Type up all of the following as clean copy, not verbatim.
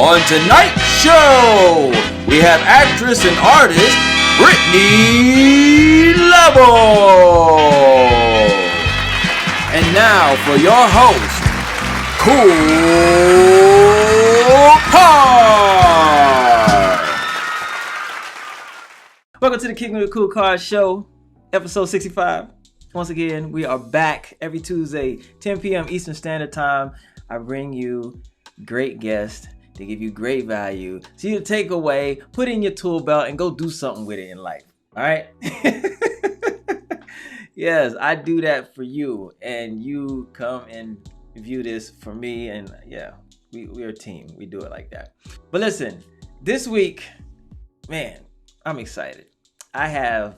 On tonight's show, we have actress and artist Brittney Level. And now for your host, KoolKard. Welcome to the Kickin with KoolKard show, episode 65. Once again, we are back every Tuesday, 10 p.m. Eastern Standard Time. I bring you great guests to give you great value, so you take away, put in your tool belt, and go do something with it in life. All right? Yes, I do that for you, and you come and view this for me, and yeah, we're a team. We do it like that. But listen, this week, man, I'm excited. I have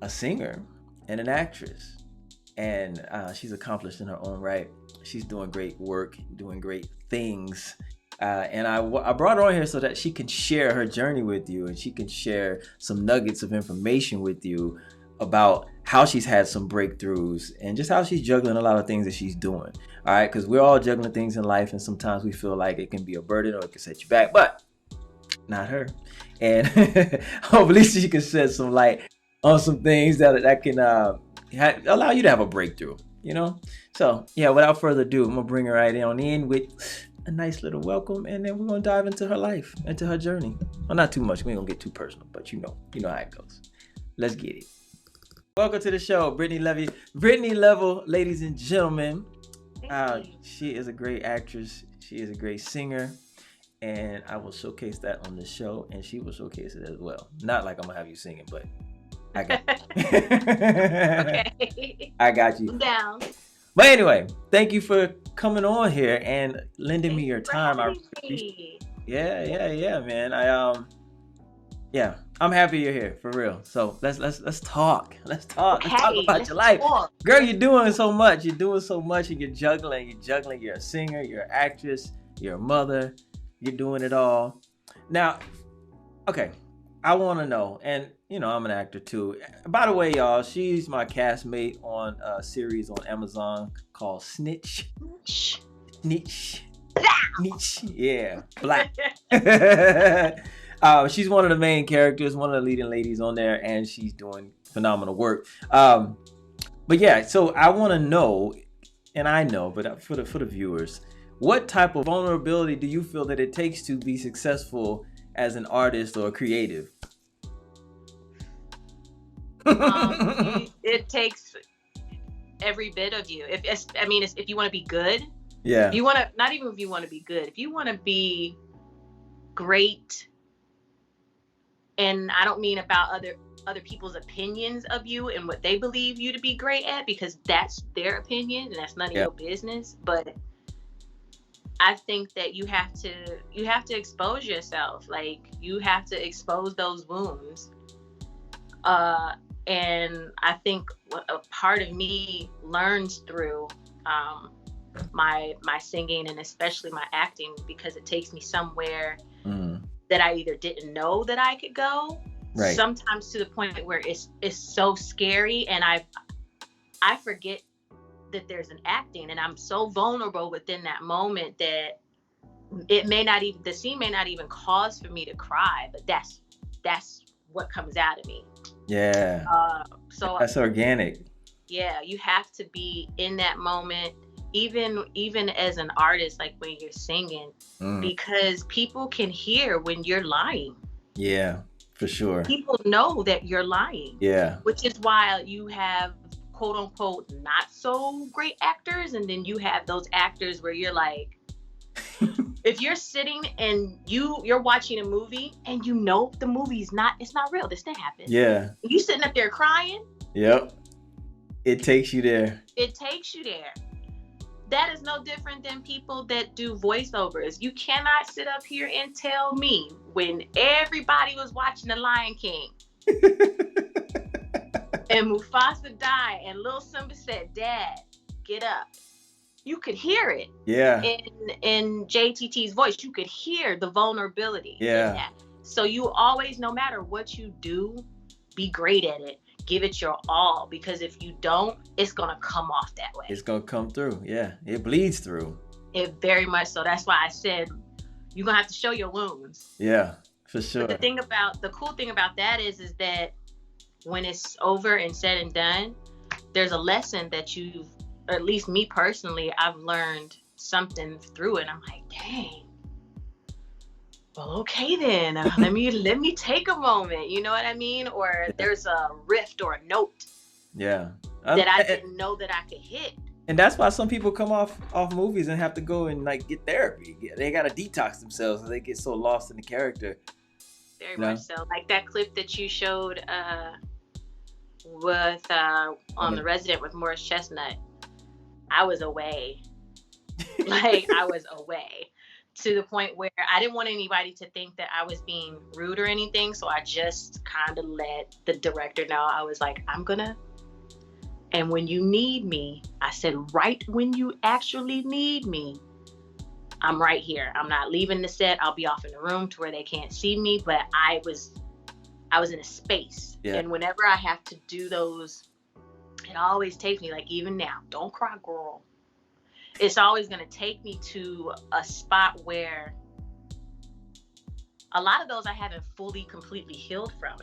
a singer and an actress, and she's accomplished in her own right. She's doing great work, doing great things. And I brought her on here so that she can share her journey with you, and she can share some nuggets of information with you about how she's had some breakthroughs and just how she's juggling a lot of things that she's doing. All right, because we're all juggling things in life, and sometimes we feel like it can be a burden or it can set you back, but not her. And hopefully she can shed some light on some things that can allow you to have a breakthrough, you know? So yeah, without further ado, I'm gonna bring her right on in with a nice little welcome, and then we're gonna dive into her life, into her journey. Well, not too much, we ain't gonna get too personal, but you know how it goes. Let's get it. Welcome to the show, Brittney Level, ladies and gentlemen. She is a great actress, she is a great singer, and I will showcase that on the show, and she will showcase it as well. Not like I'm gonna have you singing, but I got you. Okay. I got you. I'm down. But anyway, thank you for coming on here and lending me your time. Yeah, man. I'm happy you're here for real. So let's talk. Let's talk about your life. Girl, you're doing so much. And you're juggling. You're a singer, you're an actress, you're a mother, you're doing it all. Now, okay, I want to know, and you know, I'm an actor too. By the way, y'all, she's my castmate on a series on Amazon called Snitch. Yeah, Black. She's one of the main characters, one of the leading ladies on there, and she's doing phenomenal work. But yeah, so I want to know, and I know, but for the viewers, what type of vulnerability do you feel that it takes to be successful as an artist or a creative? It takes every bit of you. If you want to be good, yeah. If you want to, not even if you want to be good, if you want to be great, and I don't mean about other people's opinions of you and what they believe you to be great at, because that's their opinion and that's none of your business. But I think that you have to expose yourself. Like, you have to expose those wounds. And I think a part of me learns through my singing, and especially my acting, because it takes me somewhere that I either didn't know that I could go. Right. Sometimes to the point where it's so scary, and I forget that there's an acting, and I'm so vulnerable within that moment that the scene may not even cause for me to cry, but that's what comes out of me. Yeah. So that's organic. Yeah, you have to be in that moment, even as an artist, like when you're singing, because people can hear when you're lying. Yeah, for sure. People know that you're lying. Yeah. Which is why you have quote unquote not so great actors, and then you have those actors where you're like, if you're sitting and you're watching a movie and you know the movie's it's not real, this didn't happen. Yeah. You sitting up there crying. Yep. It takes you there. That is no different than people that do voiceovers. You cannot sit up here and tell me when everybody was watching The Lion King and Mufasa died and Lil Simba said, "Dad, get up." You could hear it. Yeah. In JTT's voice, you could hear the vulnerability. Yeah. In that. So you always, no matter what you do, be great at it. Give it your all, because if you don't, it's gonna come off that way. It's gonna come through. Yeah, it bleeds through. It very much so. That's why I said you're gonna have to show your wounds. Yeah, for sure. But the cool thing about that is that when it's over and said and done, there's a lesson that or at least me personally, I've learned something through it. I'm like, dang. Well, okay then. Let me take a moment. You know what I mean? Or there's a rift or a note. Yeah. That I didn't know that I could hit. And that's why some people come off movies and have to go and like get therapy. They gotta detox themselves, and they get so lost in the character. Very much so. Like that clip that you showed with on The Resident with Morris Chestnut. I was away. Like I was away to the point where I didn't want anybody to think that I was being rude or anything. So I just kind of let the director know. I was like, and when you need me, I said, right when you actually need me, I'm right here. I'm not leaving the set. I'll be off in the room to where they can't see me. But I was in a space. Yeah. And whenever I have to do those, it always takes me, like even now, don't cry, girl. It's always going to take me to a spot where a lot of those I haven't fully, completely healed from.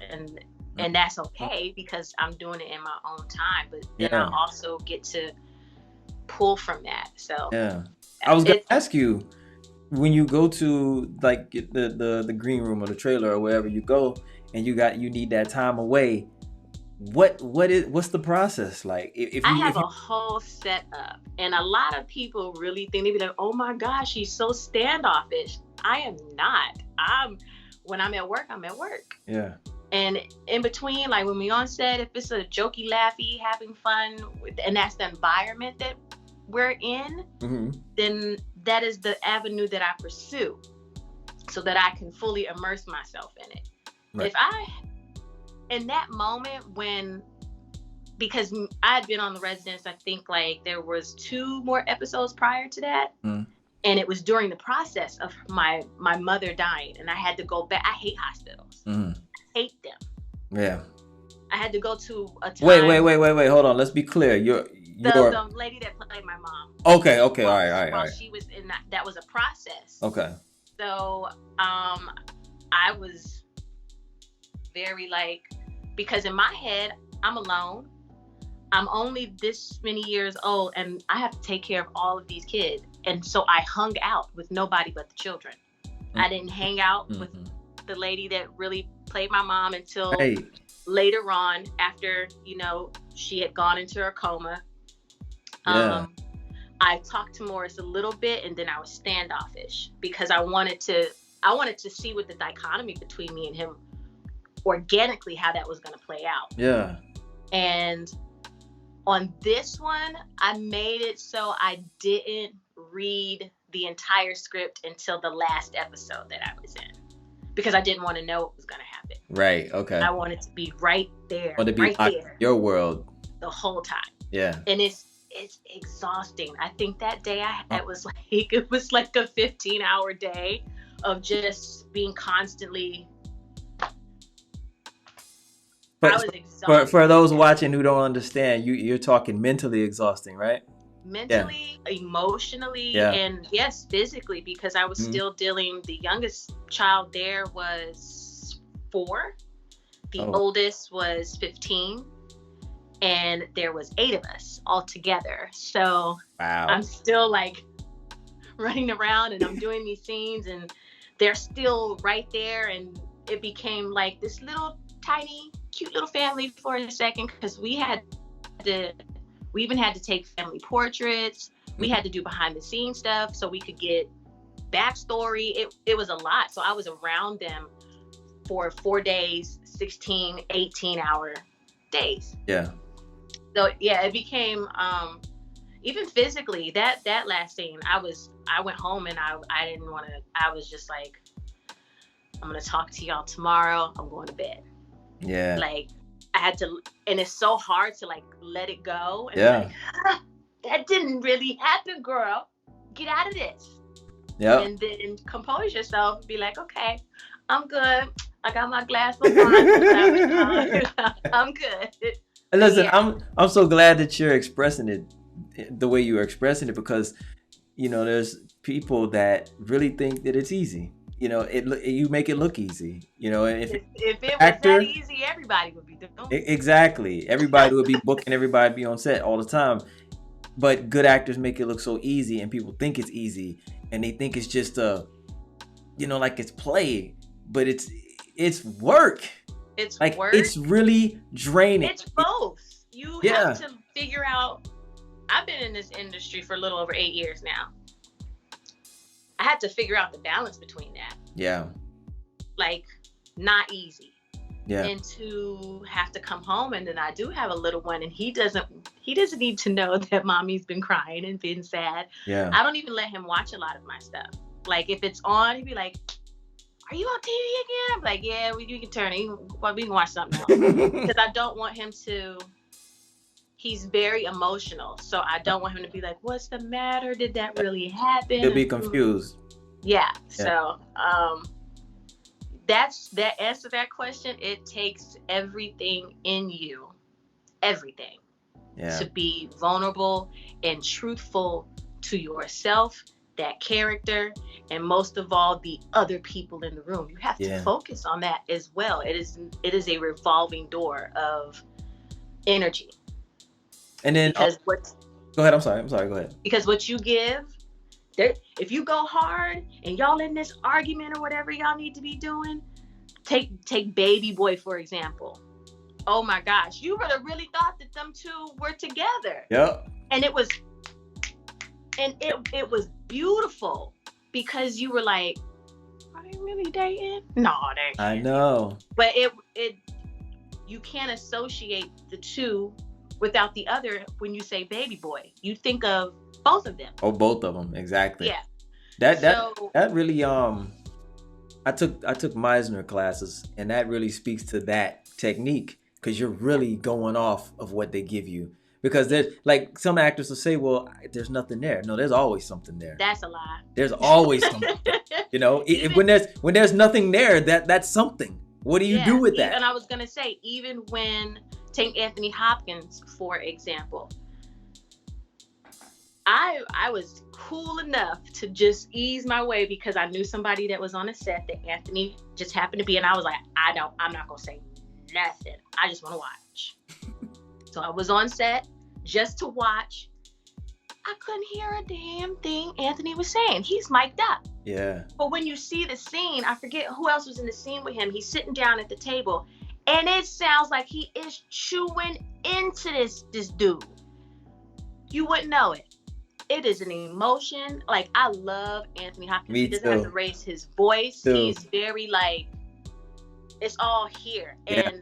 And that's okay because I'm doing it in my own time. But then I also get to pull from that. So yeah, I was going to ask you, when you go to like the green room or the trailer or wherever you go, and you need that time away, what's the process like? I have a whole setup, and a lot of people really think, they be like, oh my gosh, she's so standoffish. I am not. When I'm at work, I'm at work. Yeah. And in between, like when we on set, if it's a jokey, laughy, having fun, and that's the environment that we're in, then that is the avenue that I pursue so that I can fully immerse myself in it. Right. In that moment because I had been on The Residence, I think like there was 2 more episodes prior to that. And it was during the process of my mother dying, and I had to go back. I hate hospitals. Hate them. Yeah. I had to go to a time. Wait. Hold on. Let's be clear. The lady that played my mom. Okay. All right. She was in that was a process. Okay. So, I was very because in my head, I'm alone. I'm only this many years old, and I have to take care of all of these kids. And so I hung out with nobody but the children. I didn't hang out with the lady that really played my mom until later on, after she had gone into her coma. I talked to Morris a little bit, and then I was standoffish because I wanted to see what the dichotomy between me and him organically, how that was going to play out. Yeah. And on this one, I made it so I didn't read the entire script until the last episode that I was in, because I didn't want to know what was going to happen. Right. Okay. I wanted to be right there. Want to be right there your world the whole time. Yeah. And it's exhausting. I think that day it was like a 15-hour day of just being constantly. I was exhausted. For those watching who don't understand, you're talking mentally exhausting, right? Mentally, emotionally, and yes, physically, because I was still dealing. The youngest child there was 4. The oldest was 15. And there was 8 of us all together. So wow. I'm still running around, and I'm doing these scenes, and they're still right there. And it became this little tiny, cute little family for a second, because we even had to take family portraits. We had to do behind the scenes stuff so we could get backstory. It was a lot. So I was around them for 4 days, 16, 18-hour days. Yeah. So yeah, it became even physically that last scene. I went home, and I didn't want to. I was just like, I'm gonna talk to y'all tomorrow. I'm going to bed. Yeah. I had to, and it's so hard to let it go. And that didn't really happen, girl. Get out of this. Yeah. And then compose yourself and be like, okay, I'm good. I got my glass of wine. I'm good. And listen, I'm so glad that you're expressing it the way you're expressing it, because there's people that really think that it's easy. You know, you make it look easy. You know, if it was actor, that easy, everybody would be doing it. Exactly. Everybody would be booking, everybody be on set all the time. But good actors make it look so easy, and people think it's easy, and they think it's just like it's play, but it's work. It's like work. It's really draining. It's both. You have to figure out. I've been in this industry for a little over 8 years now. I had to figure out the balance between that. Yeah. Like, not easy. Yeah. And to have to come home, and then I do have a little one, and he doesn't need to know that mommy's been crying and been sad. Yeah. I don't even let him watch a lot of my stuff. Like, if it's on, he'd be like, "Are you on TV again?" I'm like, "Yeah, we can turn it. We can watch something else." Because I don't want him to. He's very emotional, so I don't want him to be like, "What's the matter? Did that really happen?" He'll be confused. Yeah. So, that's that answer that question. It takes everything in you, everything, to be vulnerable and truthful to yourself, that character, and most of all, the other people in the room. You have to focus on that as well. It is a revolving door of energy. And then because go ahead. I'm sorry. Go ahead. Because what you give. If you go hard and y'all in this argument or whatever y'all need to be doing, take Baby Boy for example. Oh my gosh, you would have really thought that them two were together. Yep. And it was beautiful because you were like, are they really dating? No, they. I know. But you can't associate the two without the other. When you say Baby Boy, you think of both of them. Oh, both of them, exactly. Yeah. That really I took Meisner classes, and that really speaks to that technique, because you're really going off of what they give you. Because there's like some actors will say, well, there's nothing there. No, there's always something there. That's a lie. There's always something there. You know, when there's nothing there, that's something. What do you do with that? And I was gonna say, even when take Anthony Hopkins for example, I was cool enough to just ease my way because I knew somebody that was on a set that Anthony just happened to be, and I was like, I'm not gonna say nothing. I just want to watch. So I was on set just to watch. I couldn't hear a damn thing Anthony was saying. He's mic'd up. Yeah. But when you see the scene, I forget who else was in the scene with him. He's sitting down at the table, and it sounds like he is chewing into this dude. You wouldn't know it. It is an emotion. Like, I love Anthony Hopkins. He doesn't have to raise his voice. He's very like, it's all here. Yeah. And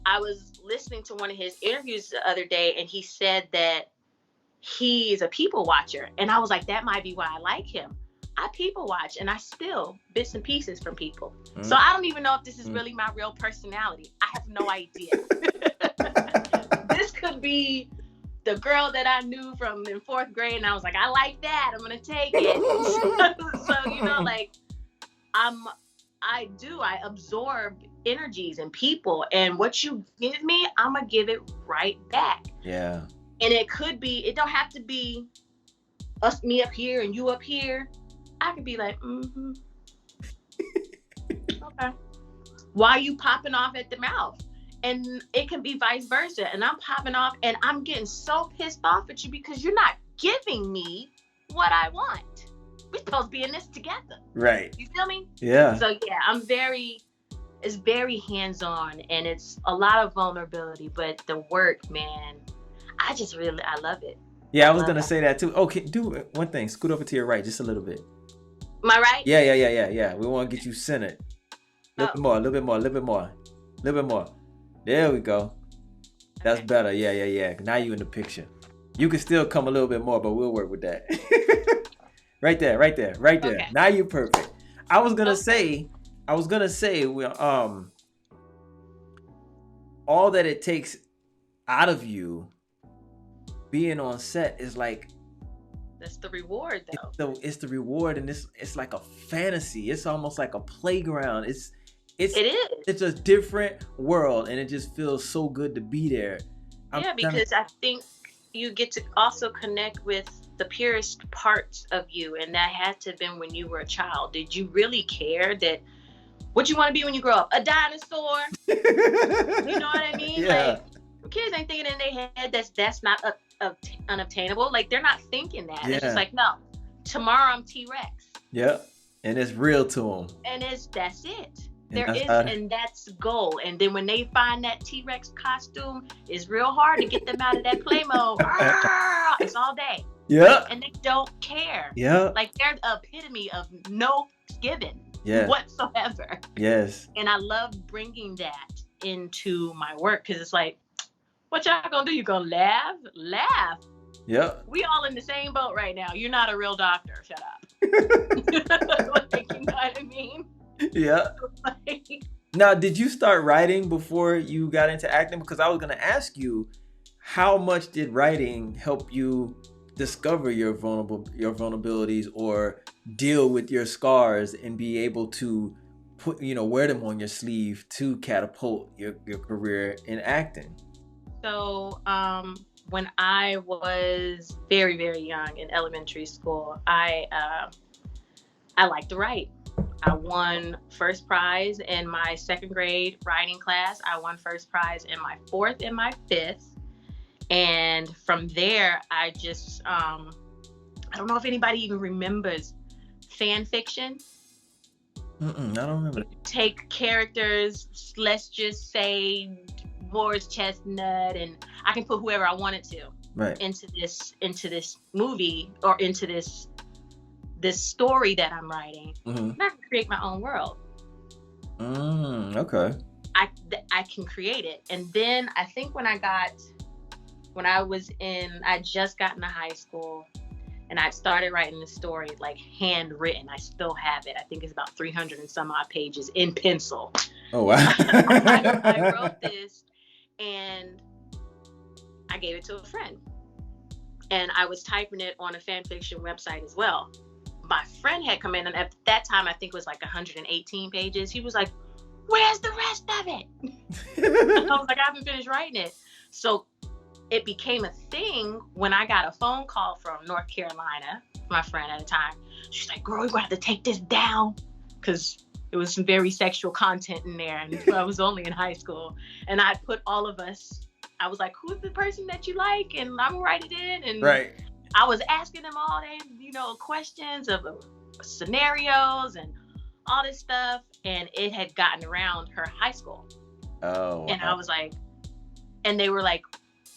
I was listening to one of his interviews the other day, and he said that he is a people watcher. And I was like, that might be why I like him. I people watch, and I steal bits and pieces from people. So I don't even know if this is really my real personality. I have no idea. This could be the girl that I knew from in 4th grade, and I was like, I like that. I'm gonna take it. So you know, like I absorb energies and people, and what you give me, I'm gonna give it right back. Yeah. And it don't have to be me up here and you up here. I could be like, okay. Why are you popping off at the mouth? And it can be vice versa. And I'm popping off and I'm getting so pissed off at you because you're not giving me what I want. We're supposed to be in this together. Right. You feel me? Yeah. So yeah, it's very hands-on, and it's a lot of vulnerability, but the work, man, I love it. Yeah, I was going to say that too. Okay, do one thing. Scoot over to your right just a little bit. Am I right? Yeah. We want to get you centered. A little bit more. There we go. That's better. Yeah. Now you in the picture. You can still come a little bit more, but we'll work with that. Right there. Okay. Now you're perfect. I was gonna say, all that it takes out of you being on set is like, that's the reward, though. It's the reward, and it's like a fantasy. It's almost like a playground. It is. It's a different world, and it just feels so good to be there. Because I think you get to also connect with the purest parts of you, and that had to have been when you were a child. Did you really care that what you want to be when you grow up? A dinosaur? You know what I mean? Yeah. Like, kids ain't thinking in their head that's not unobtainable. Like, they're not thinking that. Yeah. It's just like, no, tomorrow I'm T-Rex. Yep. And it's real to them. And that's it. And that's the goal. And then when they find that T-Rex costume, it's real hard to get them out of that play mode. It's all day. Yeah. And they don't care. Yeah. Like, they're the epitome of no giving whatsoever. Yes. And I love bringing that into my work, because it's like, what y'all gonna do? You gonna laugh? Laugh. Yep. We all in the same boat right now. You're not a real doctor. Shut up. Like, you know what I mean? Yeah. Now, did you start writing before you got into acting? Because I was going to ask you, how much did writing help you discover your vulnerabilities or deal with your scars and be able to put, wear them on your sleeve to catapult your career in acting? So, when I was very, very young in elementary school, I liked to write. I won first prize in my second grade writing class. I won first prize in my fourth and my fifth. And from there, I just, I don't know if anybody even remembers fan fiction. I don't remember. Take characters, let's just say Morris Chestnut, and I can put whoever I wanted to into this movie or into this story that I'm writing. And I can create my own world. Okay. I can create it. And then I think when I just got into high school, and I started writing the story, like, handwritten. I still have it. I think it's about 300 and some odd pages in pencil. Oh, wow. I wrote this, and I gave it to a friend. And I was typing it on a fan fiction website as well. My friend had come in, and at that time, I think it was like 118 pages. He was like, "Where's the rest of it?" I was like, "I haven't finished writing it." So it became a thing when I got a phone call from North Carolina, my friend at the time. She's like, "Girl, we're going to have to take this down," because it was some very sexual content in there. And I was only in high school. And I put all of us, I was like, "Who's the person that you like?" And I'm going to write it in. And I was asking them all they, questions of scenarios and all this stuff. And it had gotten around her high school. Oh. Wow. And I was like, and they were like,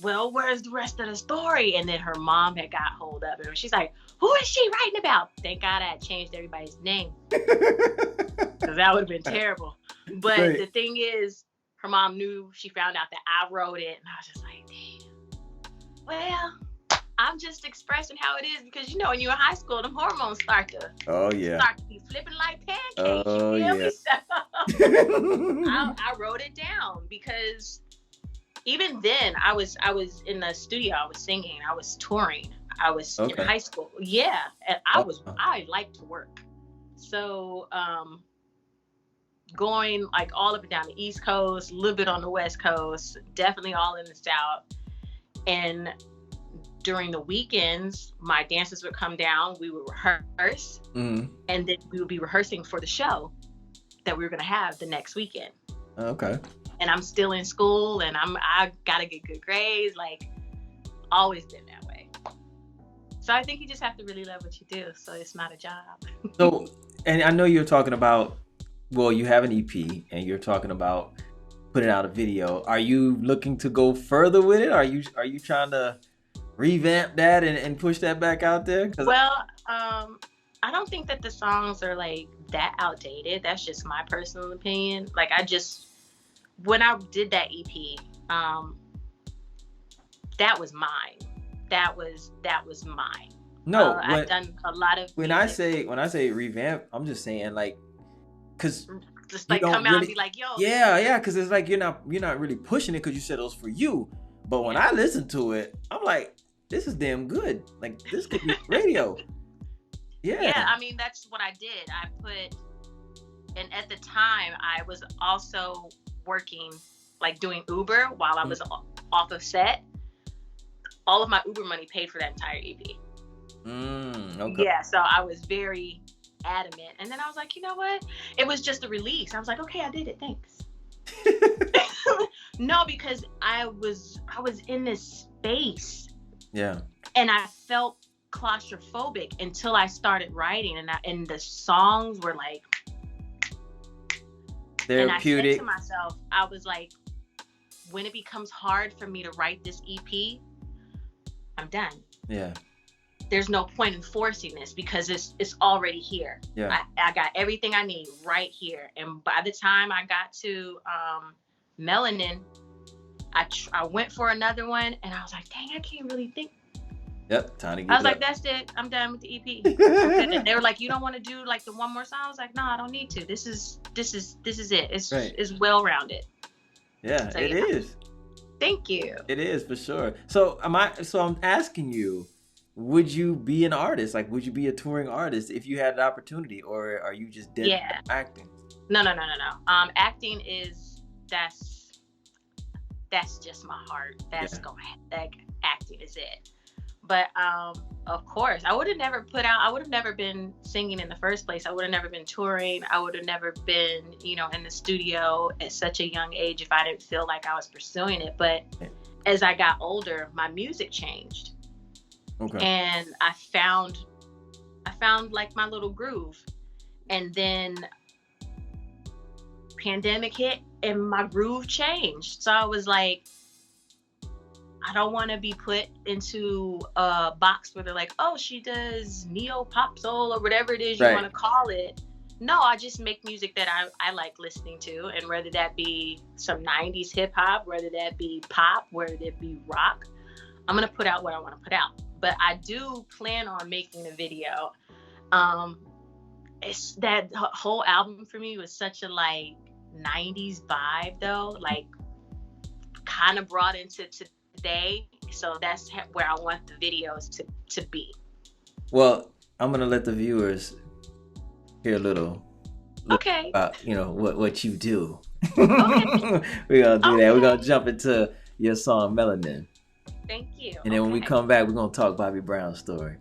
"Well, where's the rest of the story?" And then her mom had got hold of it. And she's like, "Who is she writing about?" Thank God I had changed everybody's name. Because that would have been terrible. But the thing is, her mom knew, she found out that I wrote it. And I was just like, damn. Well, I'm just expressing how it is, because when you're in high school, them hormones start to be flipping like pancakes. Oh, you feel me? So I wrote it down, because even then I was in the studio, I was singing, I was touring, I was in high school. Yeah. And I like to work. So going like all up and down the East Coast, a little bit on the West Coast, definitely all in the South. And during the weekends, my dancers would come down, we would rehearse, and then we would be rehearsing for the show that we were going to have the next weekend. Okay. And I'm still in school, and I got to get good grades, like, always been that way. So I think you just have to really love what you do, so it's not a job. So, and I know you're talking about, well, you have an EP, and you're talking about putting out a video. Are you looking to go further with it? Are you trying to revamp that and push that back out there? Well, I don't think that the songs are like that outdated. That's just my personal opinion. Like, when I did that EP, that was mine. That was mine. No, I've done a lot of when music. I say revamp, I'm just saying, like, because just like come out and be like, "Yo." Yeah, because it's like you're not really pushing it because you said it was for you. But when I listen to it, I'm like, this is damn good. Like, this could be radio. Yeah, I mean, that's what I did. And at the time, I was also working, like, doing Uber while I was off of set. All of my Uber money paid for that entire EP. Okay. Yeah, so I was very adamant. And then I was like, you know what? It was just a release. I was like, okay, I did it. Thanks. No, because I was in this space. Yeah. And I felt claustrophobic until I started writing, and the songs were like Therapeutic. And I said to myself, I was like, when it becomes hard for me to write this EP, I'm done. Yeah. There's no point in forcing this because it's already here. Yeah. I got everything I need right here. And by the time I got to Melanin, I went for another one, and I was like, dang, I can't really think. Yep, time to get I was like, that's it. I'm done with the EP. And they were like, you don't want to do like the one more song? I was like, no, I don't need to. This is it. It's well rounded. Yeah, so, it is. Thank you. It is for sure. So I'm asking you, would you be an artist? Like, would you be a touring artist if you had an opportunity, or are you just dead acting? No. Acting that's just my heart. That's acting is it. But of course, I would have never been singing in the first place. I would have never been touring. I would have never been, in the studio at such a young age if I didn't feel like I was pursuing it. But as I got older, my music changed. Okay. And I found like my little groove. And then pandemic hit and my groove changed. So I was like, I don't want to be put into a box where they're like, oh, she does neo pop soul or whatever it is you want to call it. No, I just make music that I like listening to. And whether that be some 90s hip hop, whether that be pop, whether that be rock, I'm going to put out what I want to put out. But I do plan on making a video. It's that whole album for me was such a like 90s vibe though, like kind of brought into today. So that's where I want the videos to be. Well, I'm going to let the viewers hear a little okay about, what you do. Okay. We're going to do that. We're going to jump into your song Melanin. Thank you. And then when we come back, we're going to talk Bobby Brown's story.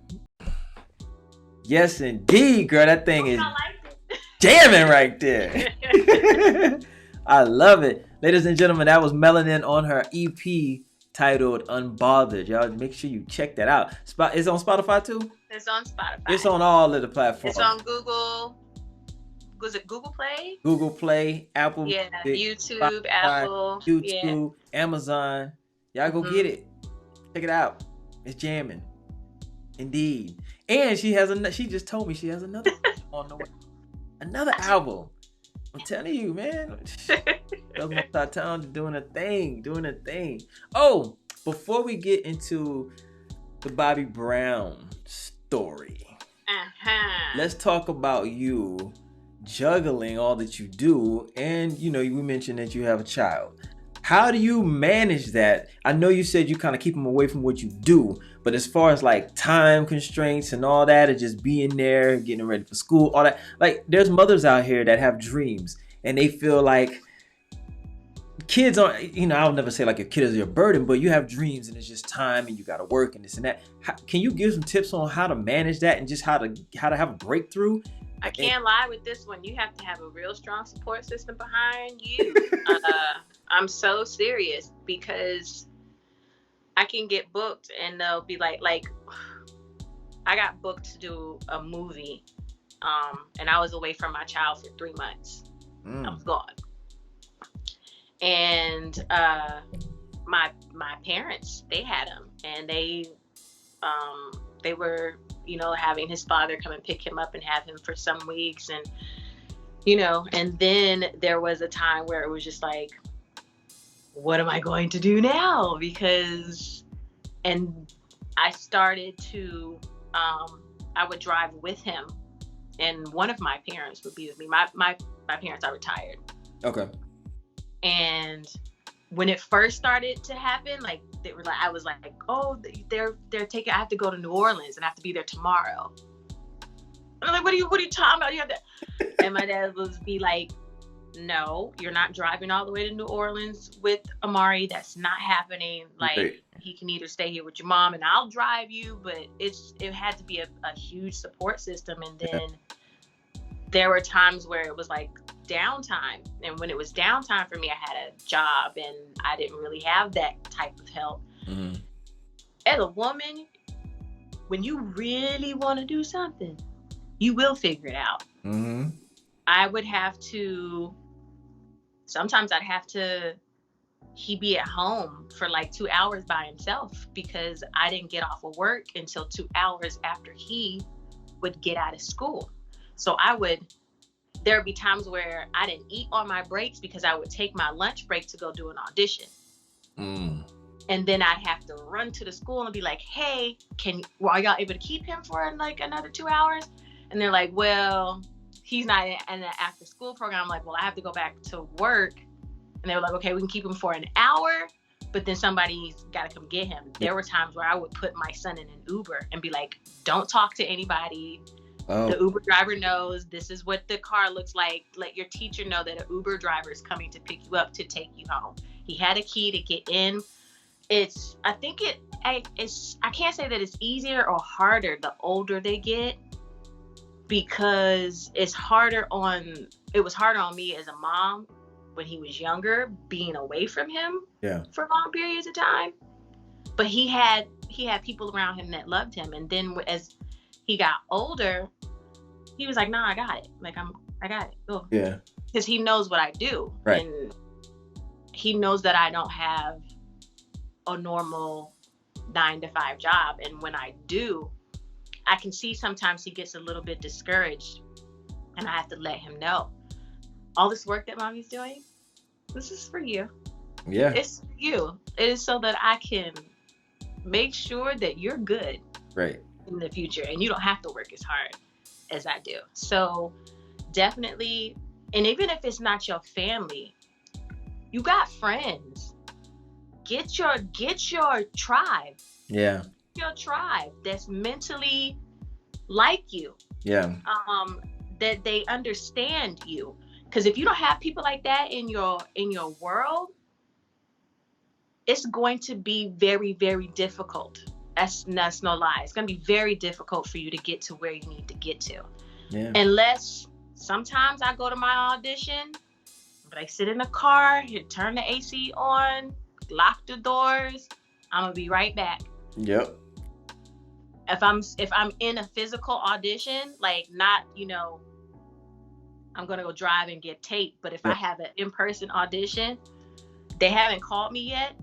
Yes, indeed, girl. That thing is jamming right there. I love it. Ladies and gentlemen, that was Melanin on her EP titled Unbothered. Y'all make sure you check that out. It's on Spotify too? It's on Spotify. It's on all of the platforms. It's on Google. Was it Google Play? Google Play, Apple. Yeah, Music, YouTube, Spotify, Apple. YouTube, Amazon. Y'all go get it. Check it out. It's jamming. Indeed. And she just told me she has another on the way. Another album. I'm telling you, man. Doing a thing. Oh, before we get into the Bobby Brown story, let's talk about you juggling all that you do. And, we mentioned that you have a child. How do you manage that? I know you said you kind of keep them away from what you do, but as far as like time constraints and all that, and just being there, getting ready for school, all that, like there's mothers out here that have dreams and they feel like kids aren't, I'll never say like a kid is your burden, but you have dreams and it's just time and you got to work and this and that. Can you give some tips on how to manage that and just how to have a breakthrough? I can't lie with this one. You have to have a real strong support system behind you. I'm so serious because I can get booked and they'll be like I got booked to do a movie and I was away from my child for 3 months. I was gone. And my parents, they had him and they were having his father come and pick him up and have him for some weeks. And, and then there was a time where it was just like, what am I going to do now? And I started to, I would drive with him and one of my parents would be with me. My parents are retired. Okay. And when it first started to happen, like they were like, I was like, oh, they're taking. I have to go to New Orleans and I have to be there tomorrow. And I'm like, what are you talking about? You have to. And my dad would be like, no, you're not driving all the way to New Orleans with Amari. That's not happening. Like, he can either stay here with your mom and I'll drive you, but it had to be a huge support system. And then there were times where it was like downtime. And when it was downtime for me, I had a job and I didn't really have that type of help. Mm-hmm. As a woman, when you really want to do something, you will figure it out. Mm-hmm. Sometimes I'd have to, he'd be at home for like 2 hours by himself because I didn't get off of work until 2 hours after he would get out of school. So there would be times where I didn't eat on my breaks because I would take my lunch break to go do an audition. Mm. And then I'd have to run to the school and be like, hey, are y'all able to keep him for like another 2 hours? And they're like, well, he's not in an after school program. I'm like, well, I have to go back to work. And they were like, okay, we can keep him for an hour, but then somebody's got to come get him. There were times where I would put my son in an Uber and be like, don't talk to anybody. Oh. The Uber driver knows this is what the car looks like. Let your teacher know that an Uber driver is coming to pick you up to take you home. He had a key to get in. I can't say that it's easier or harder the older they get, because it was harder on me as a mom when he was younger, being away from him for long periods of time. But he had people around him that loved him. And then as he got older, he was like, nah, I got it. Like, I got it. Go. Yeah. Because he knows what I do. Right. And he knows that I don't have a normal 9-to-5 job. And when I do, I can see sometimes he gets a little bit discouraged, and I have to let him know, all this work that mommy's doing, this is for you. Yeah. It's for you. It is so that I can make sure that you're good. Right. In the future, and you don't have to work as hard as I do. So definitely, and even if it's not your family, you got friends. Get your tribe. Yeah. Your tribe that's mentally like you. Yeah. That they understand you. Because if you don't have people like that in your world, it's going to be very, very difficult. That's no lie. It's going to be very difficult for you to get to where you need to get to. Yeah. Unless sometimes I go to my audition, but I sit in the car, you turn the AC on, lock the doors, I'm going to be right back. Yep. If I'm in a physical audition, like not, I'm going to go drive and get taped. But if I have an in-person audition, they haven't called me yet.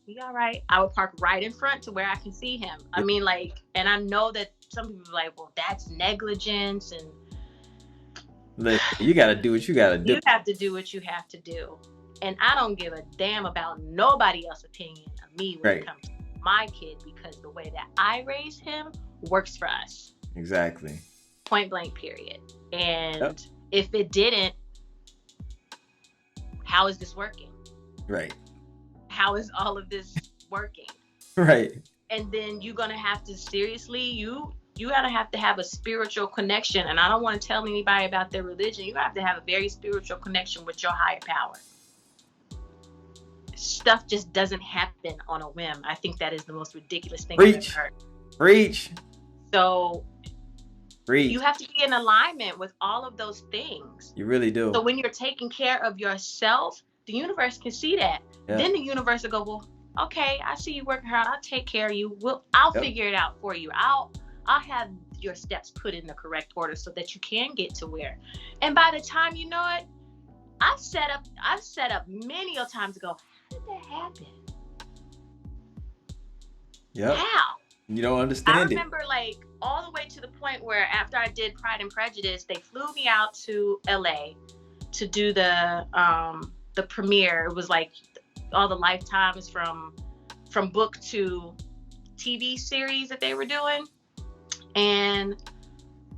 You all right? I would park right in front to where I can see him. I mean, like, and I know that some people are like, well, that's negligence. And you got to do what you got to do. You have to do what you have to do. And I don't give a damn about nobody else's opinion of me when it comes to my kid, because the way that I raised him works for us. Exactly. Point blank, period. And if it didn't, how is this working? Right. How is all of this working? Right. And then you're going to have to seriously, you gotta have to have a spiritual connection. And I don't want to tell anybody about their religion. You have to have a very spiritual connection with your higher power. Stuff just doesn't happen on a whim. I think that is the most ridiculous thing I've ever heard. Preach. So Preach. You have to be in alignment with all of those things. You really do. So when you're taking care of yourself, the universe can see that. Yeah. Then the universe will go, well, okay, I see you working hard. I'll take care of you. I'll figure it out for you. I'll have your steps put in the correct order so that you can get to where. And by the time you know it, I've set up many a times to go, how did that happen? Yeah. How? You don't understand it. I remember like all the way to the point where after I did Pride and Prejudice, they flew me out to LA to do the premiere. It was like all the lifetimes from book to TV series that they were doing. And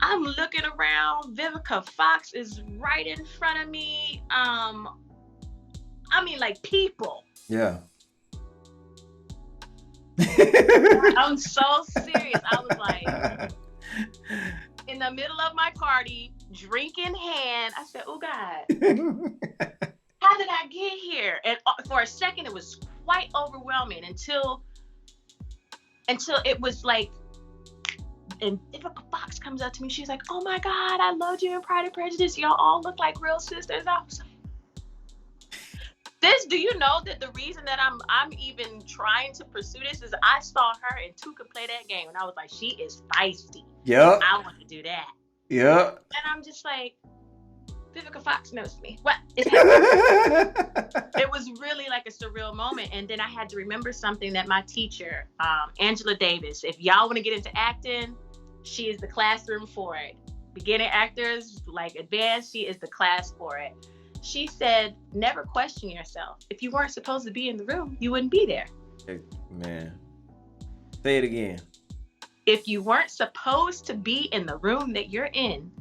I'm looking around. Vivica Fox is right in front of me. I mean, like people. Yeah. I'm so serious. I was like, in the middle of my party, drink in hand. I said, oh God, how did I get here? And for a second, it was quite overwhelming until it was like, and Vivica Fox comes up to me. She's like, "Oh my God, I loved you in Pride and Prejudice. Y'all all look like real sisters." I was like, do you know that the reason that I'm even trying to pursue this is I saw her and Tuka play that game, and I was like, she is feisty. Yep. I want to do that. Yep. And I'm just like, Vivica Fox knows me. What is happening? It was really like a surreal moment. And then I had to remember something that my teacher, Angela Davis, if y'all want to get into acting, she is the classroom for it. Beginning actors, like advanced, she is the class for it. She said, never question yourself. If you weren't supposed to be in the room, you wouldn't be there. Hey, man. Say it again. If you weren't supposed to be in the room that you're in,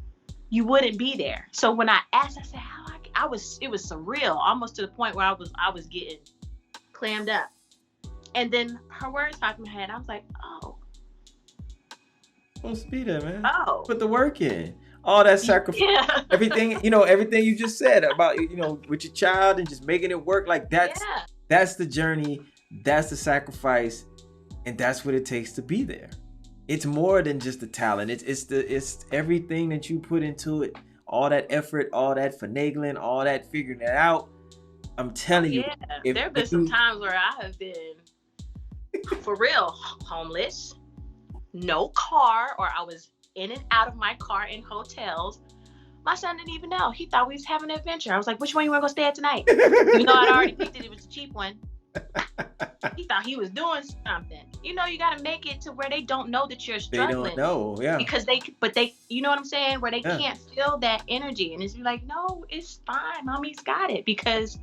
you wouldn't be there. So when I asked, I said, it was surreal, almost to the point where I was getting clammed up. And then her words popped in my head. I was like, oh. Supposed to be there, man. Oh. Put the work in. All that sacrifice, yeah. everything you just said about, with your child and just making it work, like that's the journey, that's the sacrifice, and that's what it takes to be there. It's more than just the talent. It's everything that you put into it, all that effort, all that finagling, all that figuring it out. I'm telling you. There have been some times where I have been, for real, homeless, no car, or I was in and out of my car in hotels. My son didn't even know. He thought we was having an adventure. I was like, which one you want to go stay at tonight? I'd already picked it. It was the cheap one. He thought he was doing something. You got to make it to where they don't know that you're struggling. They don't know, yeah. Because they, you know what I'm saying? Where they can't feel that energy. And it's like, no, it's fine. Mommy's got it. Because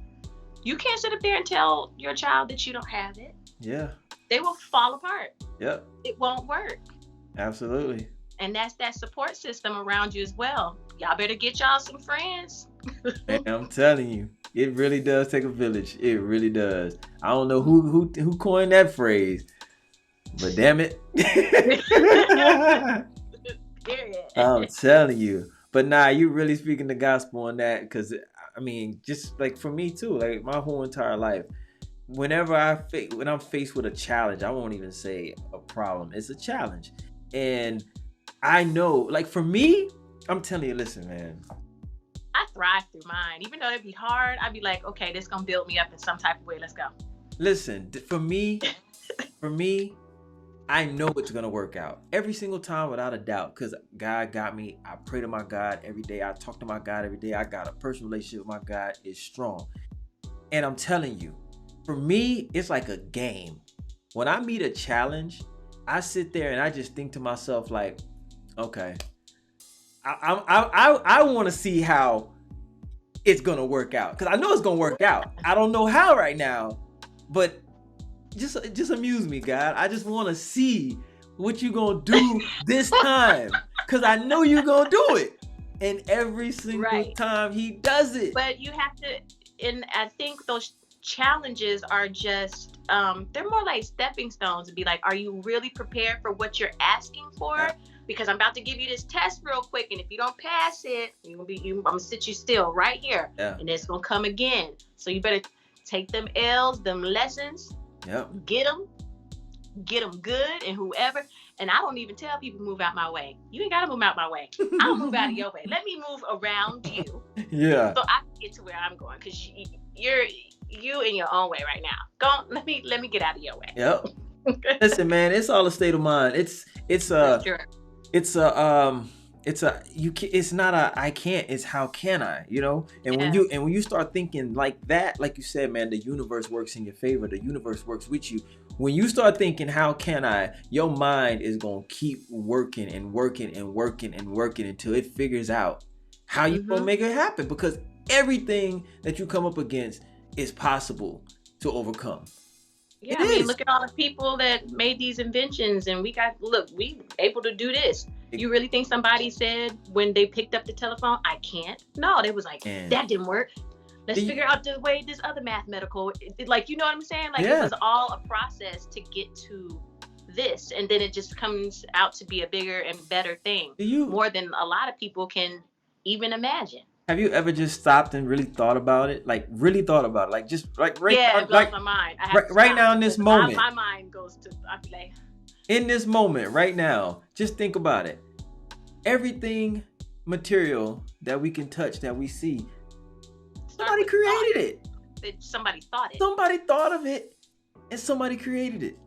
you can't sit up there and tell your child that you don't have it. Yeah. They will fall apart. Yep. It won't work. Absolutely. And that's that support system around you as well. Y'all better get y'all some friends. Man, I'm telling you, it really does take a village. It really does. I don't know who coined that phrase, but damn it. I'm telling you. But nah, you really speaking the gospel on that, because I mean, just like for me too, like my whole entire life, whenever when I'm faced with a challenge, I won't even say a problem. It's a challenge. And I know, like for me, I'm telling you, listen, man. I thrive through mine. Even though it'd be hard, I'd be like, okay, this gonna build me up in some type of way. Let's go. Listen, for me, I know it's gonna work out every single time without a doubt, because God got me. I pray to my God every day. I talk to my God every day. I got a personal relationship with my God. It's strong. And I'm telling you, for me, it's like a game. When I meet a challenge, I sit there and I just think to myself, like, okay, I want to see how it's gonna work out, because I know it's gonna work out. I don't know how right now, but just amuse me, God. I just want to see what you gonna do this time, because I know you gonna do it. And every single time he does it. But you have to, and I think those challenges are just they're more like stepping stones, to be like, are you really prepared for what you're asking for? Because I'm about to give you this test real quick, and if you don't pass it, I'm gonna sit you still right here, and it's gonna come again. So you better take them L's, them lessons, get them good, and whoever. And I don't even tell people move out my way. You ain't gotta move out my way. I'll move out of your way. Let me move around you, so I can get to where I'm going. Because you in your own way right now. Let me get out of your way. Yep. Listen, man, it's all a state of mind. It's not a I can't, it's how can I, And when you start thinking like that, like you said, man, the universe works in your favor. The universe works with you. When you start thinking, how can I, your mind is going to keep working and working and working and working until it figures out how you going to make it happen, because everything that you come up against is possible to overcome. Yeah, look at all the people that made these inventions, and we able to do this. You really think somebody said when they picked up the telephone, I can't? No, they was like, that didn't work. Let's figure out the way this other mathematical, like, you know what I'm saying? Like, it was all a process to get to this, and then it just comes out to be a bigger and better thing, more than a lot of people can even imagine. Have you ever just stopped and really thought about it? Like really thought about it? Like just like right Yeah, now, it blows my mind. I have to right stop now in this because moment. my mind goes to, I be like, In this moment, right now, just think about it. Everything material that we can touch, that we see, somebody created it. Somebody thought it. Somebody thought of it, and somebody created it.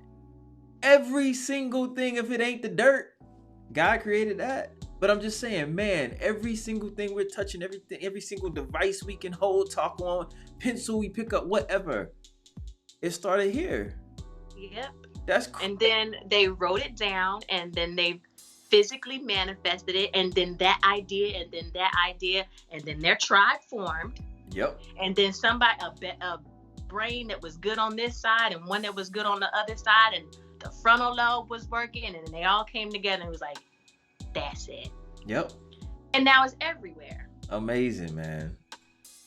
Every single thing, if it ain't the dirt, God created that. But I'm just saying, man, every single thing we're touching, everything, every single device we can hold, talk on, pencil we pick up, whatever, it started here. Yep. That's crazy. And then they wrote it down, and then they physically manifested it, and then that idea, and then that idea, and then their tribe formed. Yep. And then somebody, a brain that was good on this side and one that was good on the other side, and the frontal lobe was working, and then they all came together, and it was like, that's it. Yep. And now it's everywhere. Amazing, man.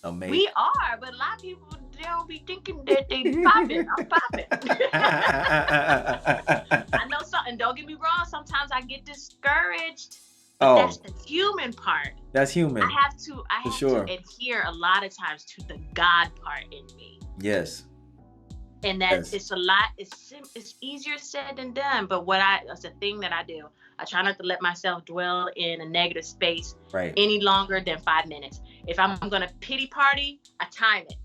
Amazing. We are, but a lot of people don't be thinking that they popping. I'm popping. I know something. Don't get me wrong. Sometimes I get discouraged. But that's the human part. That's human. I have to adhere a lot of times to the God part in me. Yes. And that it's a lot. It's easier said than done. But it's a thing that I do. I try not to let myself dwell in a negative space any longer than 5 minutes. If I'm gonna pity party, I time it.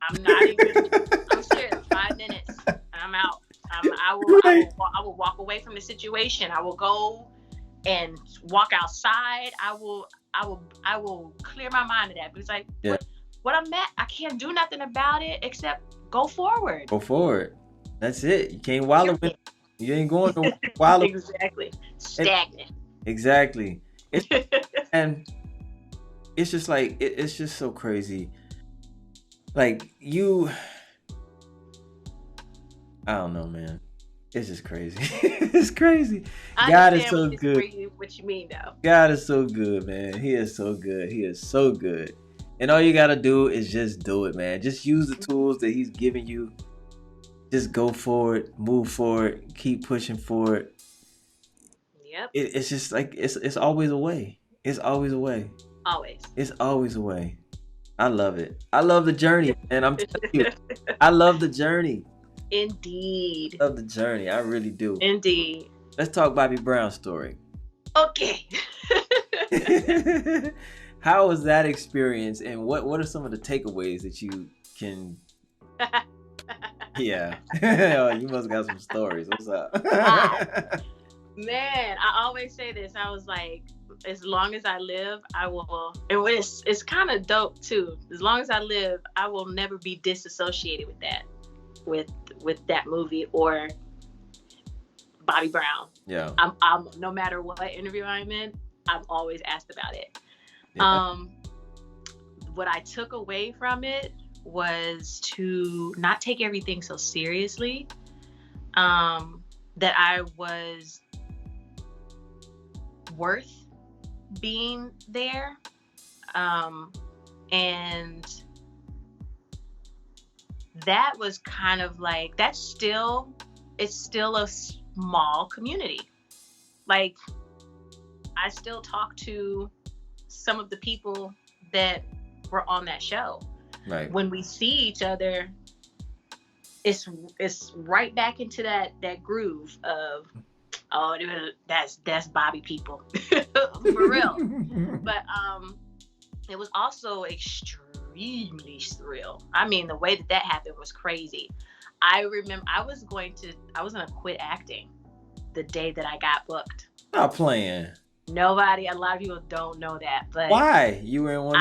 I'm not even. I'm serious. 5 minutes, and I'm out. I will walk away from the situation. I will go and walk outside. I will clear my mind of that. Because what I'm at, I can't do nothing about it except go forward. Go forward. That's it. You can't wallow. You ain't going to wallow. Exactly. Stagnant. Exactly. And it's just like it's just so crazy. Like I don't know, man. It's just crazy. It's crazy. God is so good. What you mean, though? God is so good, man. He is so good. He is so good. And all you gotta do is just do it, man. Just use the tools that He's giving you. Just go forward, move forward, keep pushing forward. Yep. It's just like it's always a way. It's always a way. Always. It's always a way. I love it. I love the journey, and I'm telling you, I love the journey. Indeed. I love the journey. I really do. Indeed. Let's talk Bobby Brown's story. Okay. How was that experience, and what are some of the takeaways that you can? Yeah. Oh, you must got some stories. What's up? Man, I always say this. I was like, as long as I live, I will. It's kind of dope too. As long as I live, I will never be disassociated with that, with that movie or Bobby Brown. Yeah. I'm no matter what interview I'm in, I'm always asked about it. Yeah. What I took away from it was to not take everything so seriously. That I was worth being there, and that was kind of like it's still a small community. Like, I still talk to some of the people that were on that show. Right. When we see each other, it's right back into that groove of, oh, that's Bobby people. For real. But it was also extremely surreal. I mean, the way that happened was crazy. I remember I was gonna quit acting the day that I got booked. Stop playing. A lot of people don't know that, but why? You were in one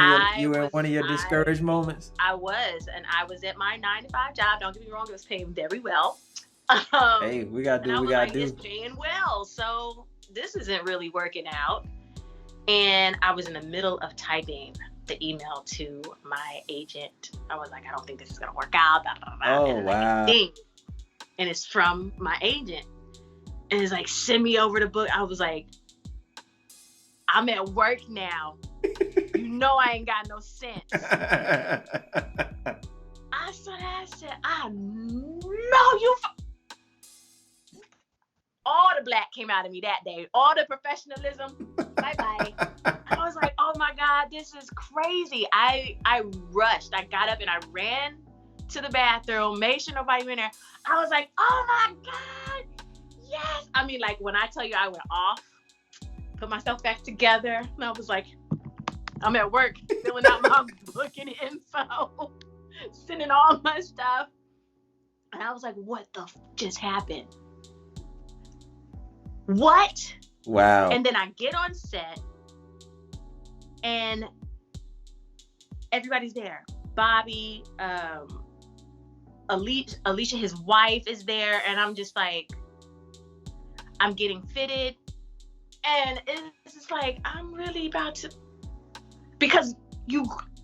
of your discouraged moments? I was at my 9-to-5 job. Don't get me wrong, it was paying very well. Hey, we gotta do what we gotta do. It's paying well, so this isn't really working out. And I was in the middle of typing the email to my agent. I was like, I don't think this is gonna work out. Blah, blah, blah. Oh, wow. And it's from my agent. And it's like, send me over the book. I was like, I'm at work now. You know I ain't got no sense. I said, I know you. all the black came out of me that day. All the professionalism, bye-bye. I was like, oh my God, this is crazy. I rushed. I got up and I ran to the bathroom, made sure nobody was in there. I was like, oh my God, yes. I mean, like when I tell you I went off, put myself back together, and I was like, I'm at work filling out my booking info, sending all my stuff. And I was like, what the just happened? What? Wow. And then I get on set and everybody's there. Bobby, Alicia, his wife is there. And I'm just like, I'm getting fitted. And it's just like, I'm really about to, because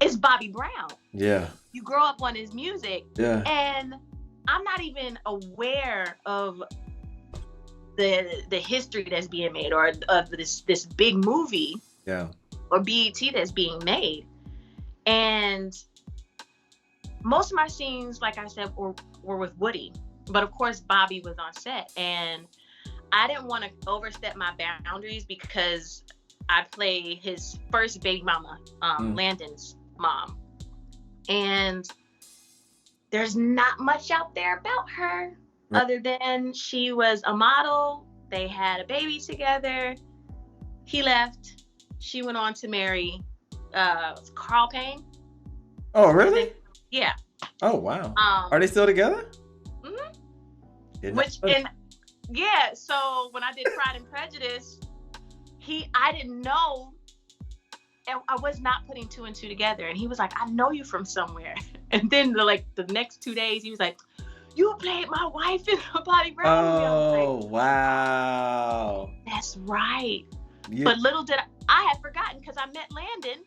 it's Bobby Brown. Yeah. You grow up on his music. Yeah. And I'm not even aware of the history that's being made, or of this big movie, yeah, or BET that's being made. And most of my scenes, like I said, were with Woody, but of course Bobby was on set, and I didn't want to overstep my boundaries because I play his first baby mama, Landon's mom, and there's not much out there about her. Other than she was a model, they had a baby together. He left. She went on to marry Carl Payne. Oh, really? Yeah. Oh, wow. Are they still together? Mm-hmm. So when I did Pride and Prejudice, I didn't know, and I was not putting two and two together. And he was like, I know you from somewhere. And then the next 2 days, he was like, you played my wife in a Bobby Brown movie. Oh, like, wow. That's right. Yeah. But little did I had forgotten, because I met Landon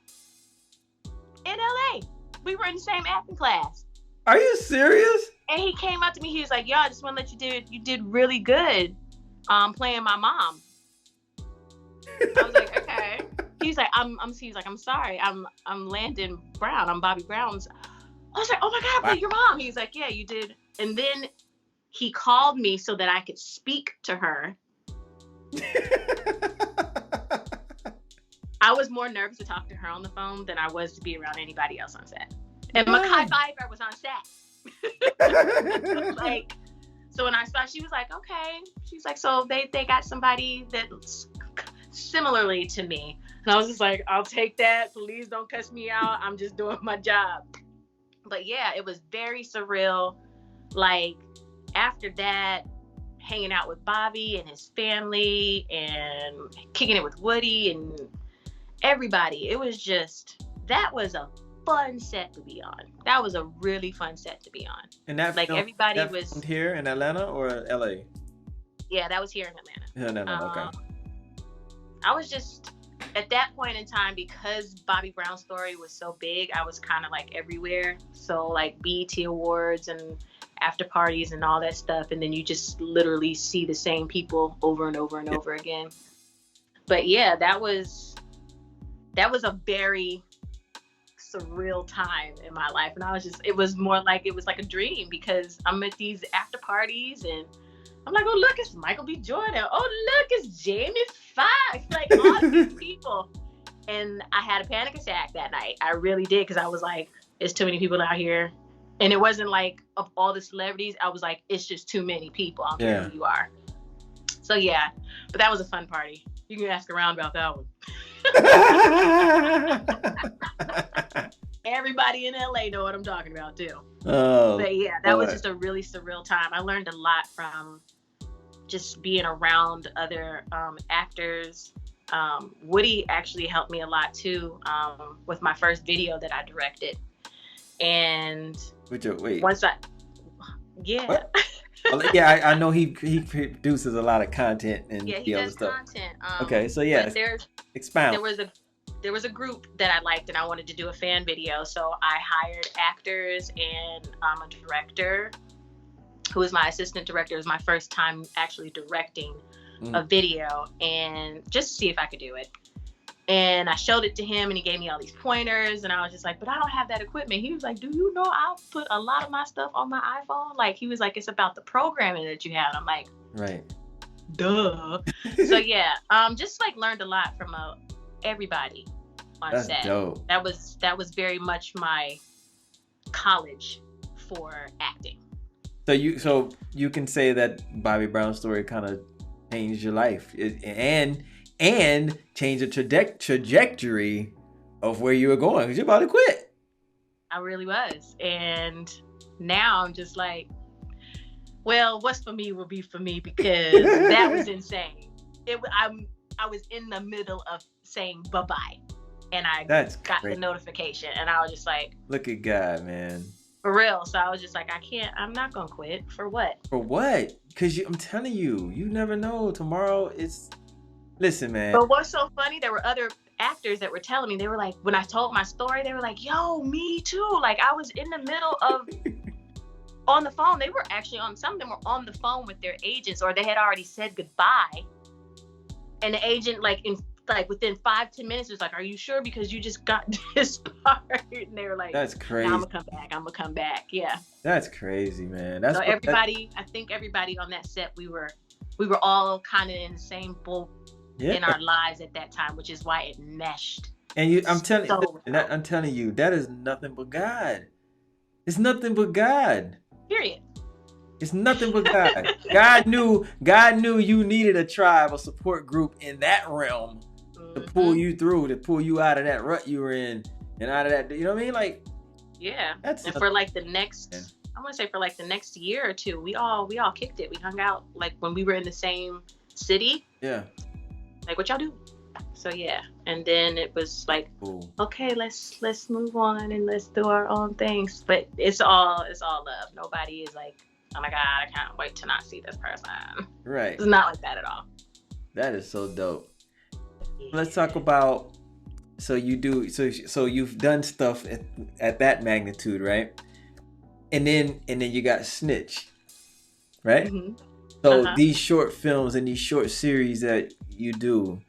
in LA. We were in the same acting class. Are you serious? And he came up to me. He was like, yo, I just want to let you did really good playing my mom. I was like, okay. He's like, I'm sorry. I'm Landon Brown. I'm Bobby Brown's. I was like, oh my God, I played your mom. He's like, yeah, you did. And then he called me so that I could speak to her. I was more nervous to talk to her on the phone than I was to be around anybody else on set. And Makai Pfeiffer was on set. So when I saw, she was like, okay. She's like, so they got somebody that's similarly to me. And I was just like, I'll take that. Please don't cuss me out. I'm just doing my job. But yeah, it was very surreal. Like, after that, hanging out with Bobby and his family and kicking it with Woody and everybody. It was just, that was a fun set to be on. That was a really fun set to be on. And that everybody was here in Atlanta or LA? Yeah, that was here in Atlanta. In Atlanta, okay. I was just, at that point in time, because Bobby Brown's story was so big, I was kind of like everywhere. So like BET Awards and after parties and all that stuff. And then you just literally see the same people over and over and over again. But yeah, that was a very surreal time in my life. And it was like a dream, because I'm at these after parties and I'm like, oh, look, it's Michael B. Jordan. Oh, look, it's Jamie Foxx. Like, all these people. And I had a panic attack that night. I really did, because I was like, it's too many people out here. And it wasn't like, of all the celebrities, I was like, it's just too many people. I don't care who you are. So, yeah. But that was a fun party. You can ask around about that one. Everybody in LA know what I'm talking about, too. Oh, but yeah, that was just a really surreal time. I learned a lot from just being around other actors. Woody actually helped me a lot too, with my first video that I directed. And once I know he produces a lot of content and he does stuff. Content. Okay, so yeah, expound. There was a group that I liked and I wanted to do a fan video, so I hired actors and a director who was my assistant director. It was my first time actually directing a video, and just to see if I could do it. And I showed it to him and he gave me all these pointers, and I was just like, but I don't have that equipment. He was like, do you know I'll put a lot of my stuff on my iPhone? Like, he was like, it's about the programming that you have. I'm like, right. Duh. So yeah, just like learned a lot from everybody on That's set. dope. That was very much my college for acting. So you can say that Bobby Brown's story kind of changed your life and changed the trajectory of where you were going, because you're about to quit. I really was. And now I'm just like, well, what's for me will be for me, because that was insane. I was in the middle of saying bye-bye, and I got the notification, and I was just like, look at God, man. For real. So I was just like, I'm not gonna quit. For what? For what? Because I'm telling you, you never know. Tomorrow listen, man. But what's so funny, there were other actors that were telling me, they were like, when I told my story, they were like, yo, me too. Like, I was in the middle of on the phone. They were actually some of them were on the phone with their agents, or they had already said goodbye. And the agent, within 5-10 minutes, was like, are you sure? Because you just got this part. And they were like, that's crazy. I'm gonna come back. Yeah. That's crazy, man. I think everybody on that set, we were all kind of in the same boat in our lives at that time, which is why it meshed. And I'm telling you, that is nothing but God. It's nothing but God. Period. It's nothing but God. God knew you needed a tribe, a support group in that realm to pull you through, to pull you out of that rut you were in, and out of that. You know what I mean? like Yeah. And for like the next, I want to say for like the next year or two, we all kicked it. We hung out like when we were in the same city. Yeah. Like, what y'all do? So yeah. And then it was like, okay, let's move on and let's do our own things. But it's all love. Nobody is like, oh my God, I can't wait to not see this person. Right. It's not like that at all. That is so dope. Yeah. Let's talk about, so you've done stuff at that magnitude, right? And then you got Snitch, right? Mm-hmm. So these short films and these short series that you do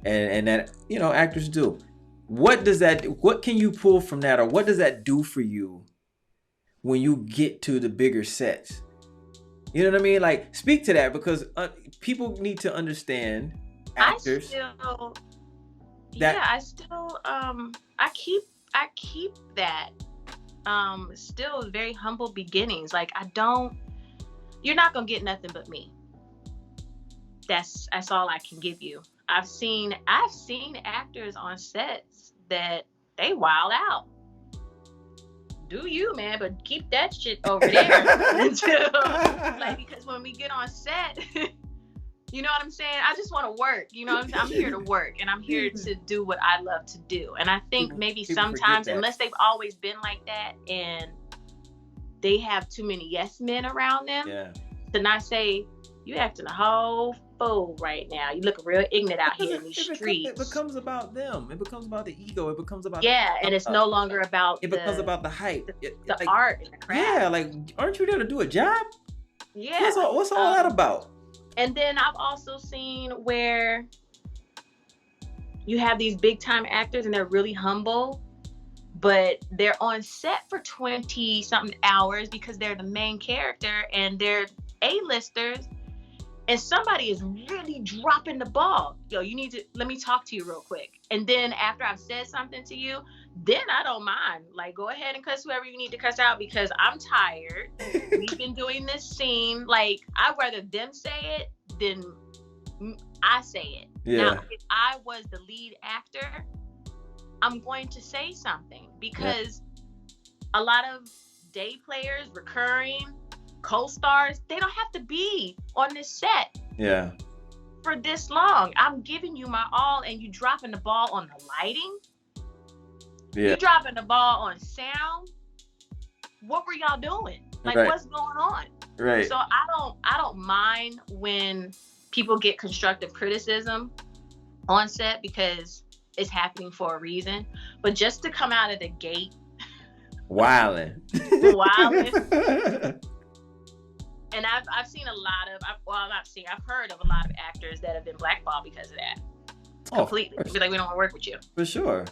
and that, actors do, what can you pull from that, or what does that do for you when you get to the bigger sets? You know what I mean? Like, speak to that, because people need to understand actors. I keep that still very humble beginnings. Like, you're not gonna get nothing but me. That's all I can give you. I've seen actors on sets that they wild out. Do you, man? But keep that shit over there until, because when we get on set, you know what I'm saying? I just want to work. You know, I'm here to work, and I'm here to do what I love to do. And I think maybe sometimes, unless they've always been like that, and they have too many yes men around them, to not say, you acting a whole fool right now. You look real ignorant out here in these streets. It becomes about them. It becomes about the ego. It becomes about and it's no longer about becomes about the hype, the art and the craft. Yeah, like, aren't you there to do a job? Yeah. What's all that about? And then I've also seen where you have these big time actors and they're really humble, but they're on set for 20 something hours because they're the main character and they're A-listers. And somebody is really dropping the ball. Yo, let me talk to you real quick. And then after I've said something to you, then I don't mind. Like, go ahead and cuss whoever you need to cuss out, because I'm tired. We've been doing this scene. Like, I'd rather them say it than I say it. Yeah. Now, if I was the lead actor, I'm going to say something, because a lot of day players, recurring, co-stars, they don't have to be on this set for this long. I'm giving you my all, and you dropping the ball on the lighting. You dropping the ball on sound. What were y'all doing? Like, what's going on? Right. So I don't mind when people get constructive criticism on set, because it's happening for a reason. But just to come out of the gate wilding. And I've seen a lot of, I've heard of a lot of actors that have been blackballed because of that. Completely. Be like, we don't want to work with you. For sure.